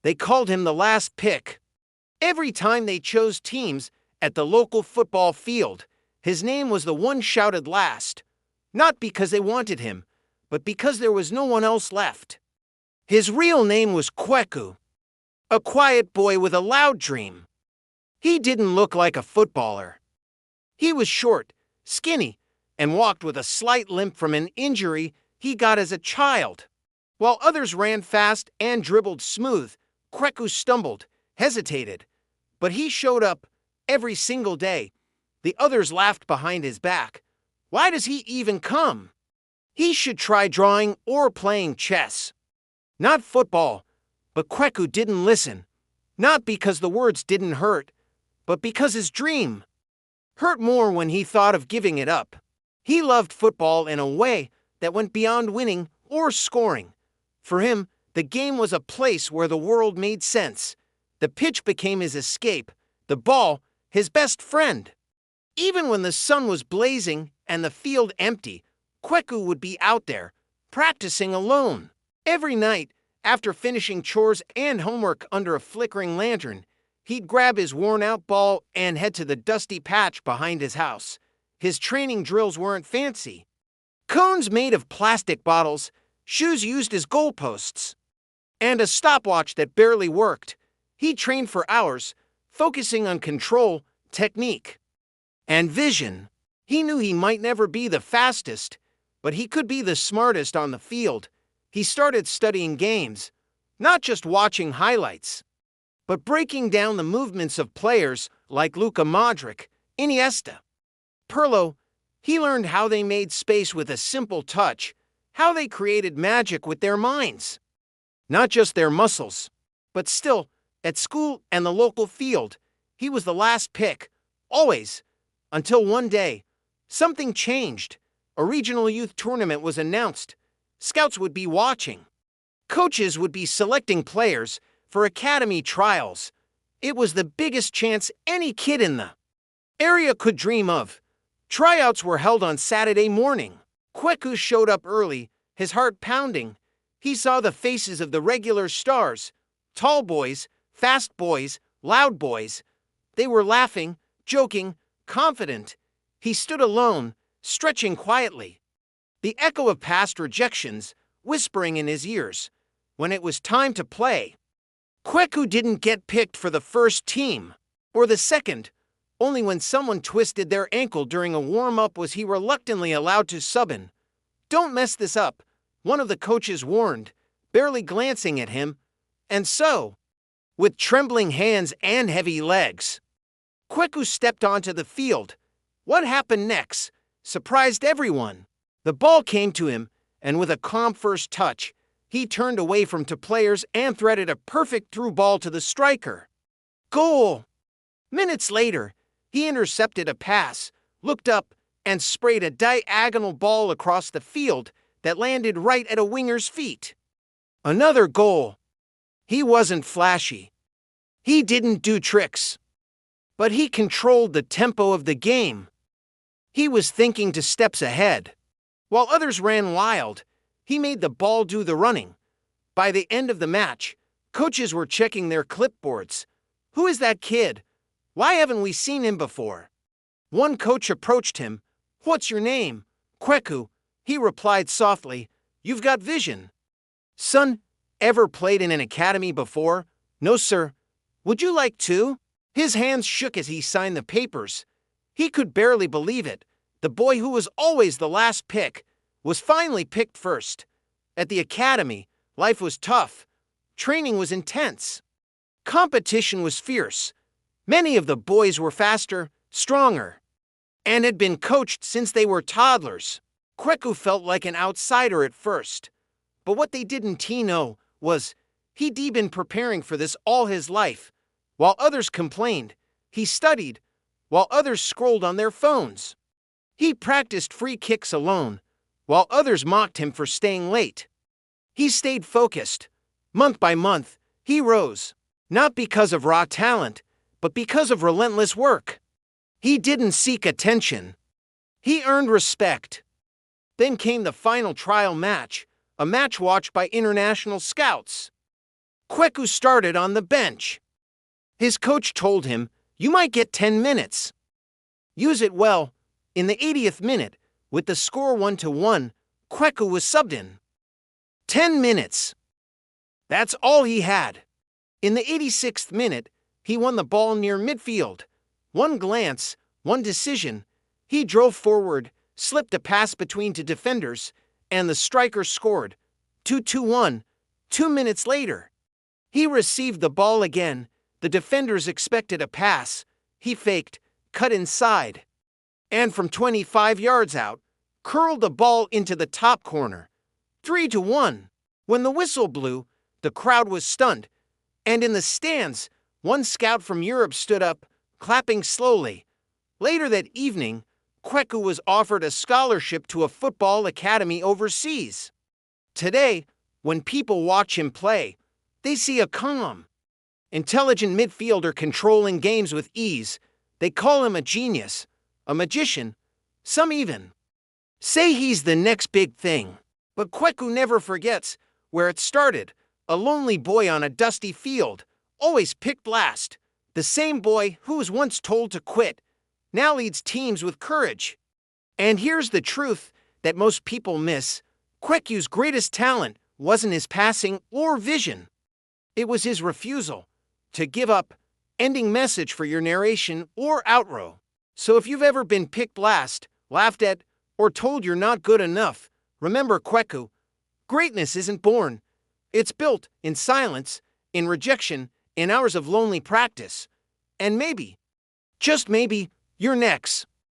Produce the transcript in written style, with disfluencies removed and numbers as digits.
They called him the last pick. Every time they chose teams at the local football field, his name was the one shouted last, not because they wanted him, but because there was no one else left. His real name was Kweku, a quiet boy with a loud dream. He didn't look like a footballer. He was short, skinny, and walked with a slight limp from an injury he got as a child. While others ran fast and dribbled smooth, Kweku stumbled, hesitated, but he showed up every single day. The others laughed behind his back. Why does he even come? He should try drawing or playing chess. Not football, but Kweku didn't listen. Not because the words didn't hurt, but because his dream hurt more when he thought of giving it up. He loved football in a way that went beyond winning or scoring. For him, the game was a place where the world made sense. The pitch became his escape, the ball his best friend. Even when the sun was blazing and the field empty, Kweku would be out there, practicing alone. Every night, after finishing chores and homework under a flickering lantern, he'd grab his worn-out ball and head to the dusty patch behind his house. His training drills weren't fancy. Cones made of plastic bottles, shoes used as goalposts, and a stopwatch that barely worked. He trained for hours, focusing on control, technique, and vision. He knew he might never be the fastest, but he could be the smartest on the field. He started studying games, not just watching highlights, but breaking down the movements of players like Luka Modric, Iniesta, Pirlo. He learned how they made space with a simple touch, how they created magic with their minds, not just their muscles. But still, at school and the local field, he was the last pick, always, until one day, something changed. A regional youth tournament was announced. Scouts would be watching. Coaches would be selecting players for academy trials. It was the biggest chance any kid in the area could dream of. Tryouts were held on Saturday morning. Kweku showed up early, his heart pounding. He saw the faces of the regular stars, tall boys, fast boys, loud boys. They were laughing, joking, confident. He stood alone, stretching quietly, the echo of past rejections whispering in his ears. When it was time to play, Kweku didn't get picked for the first team, or the second. Only when someone twisted their ankle during a warm-up was he reluctantly allowed to sub in. "Don't mess this up," one of the coaches warned, barely glancing at him. And so, with trembling hands and heavy legs, Kweku stepped onto the field. What happened next surprised everyone. The ball came to him, and with a calm first touch, he turned away from two players and threaded a perfect through ball to the striker. Goal! Minutes later, he intercepted a pass, looked up, and sprayed a diagonal ball across the field that landed right at a winger's feet. Another goal. He wasn't flashy. He didn't do tricks. But he controlled the tempo of the game. He was thinking 2 steps ahead. While others ran wild, he made the ball do the running. By the end of the match, coaches were checking their clipboards. Who is that kid? Why haven't we seen him before? One coach approached him. What's your name? Kweku. He replied softly, You've got vision. Son, ever played in an academy before? No, sir. Would you like to? His hands shook as he signed the papers. He could barely believe it. The boy who was always the last pick was finally picked first. At the academy, life was tough. Training was intense. Competition was fierce. Many of the boys were faster, stronger, and had been coached since they were toddlers. Kweku felt like an outsider at first. But what they didn't know was he'd been preparing for this all his life. While others complained, he studied. While others scrolled on their phones, he practiced free kicks alone. While others mocked him for staying late, he stayed focused. Month by month, he rose, not because of raw talent, but because of relentless work. He didn't seek attention. He earned respect. Then came the final trial match, a match watched by international scouts. Kweku started on the bench. His coach told him, "You might get 10 minutes. Use it well." In the 80th minute, with the score 1-1, Kweku was subbed in. 10 minutes. That's all he had. In the 86th minute, he won the ball near midfield. One glance, one decision. He drove forward, slipped a pass between two defenders, and the striker scored. 2-1. 2 minutes later. He received the ball again. The defenders expected a pass. He faked, cut inside, and from 25 yards out, curled the ball into the top corner. 3-1. When the whistle blew, the crowd was stunned, and in the stands, one scout from Europe stood up, clapping slowly. Later that evening, Kweku was offered a scholarship to a football academy overseas. Today, when people watch him play, they see a calm, intelligent midfielder controlling games with ease. They call him a genius, a magician. Some even say he's the next big thing. But Kweku never forgets where it started. A lonely boy on a dusty field, always picked last. The same boy who was once told to quit now leads teams with courage. And here's the truth that most people miss. Kweku's greatest talent wasn't his passing or vision. It was his refusal to give up. Ending message for your narration or outro. So if you've ever been picked last, laughed at, or told you're not good enough, remember Kweku. Greatness isn't born. It's built in silence, in rejection, in hours of lonely practice. And maybe, just maybe, you're next.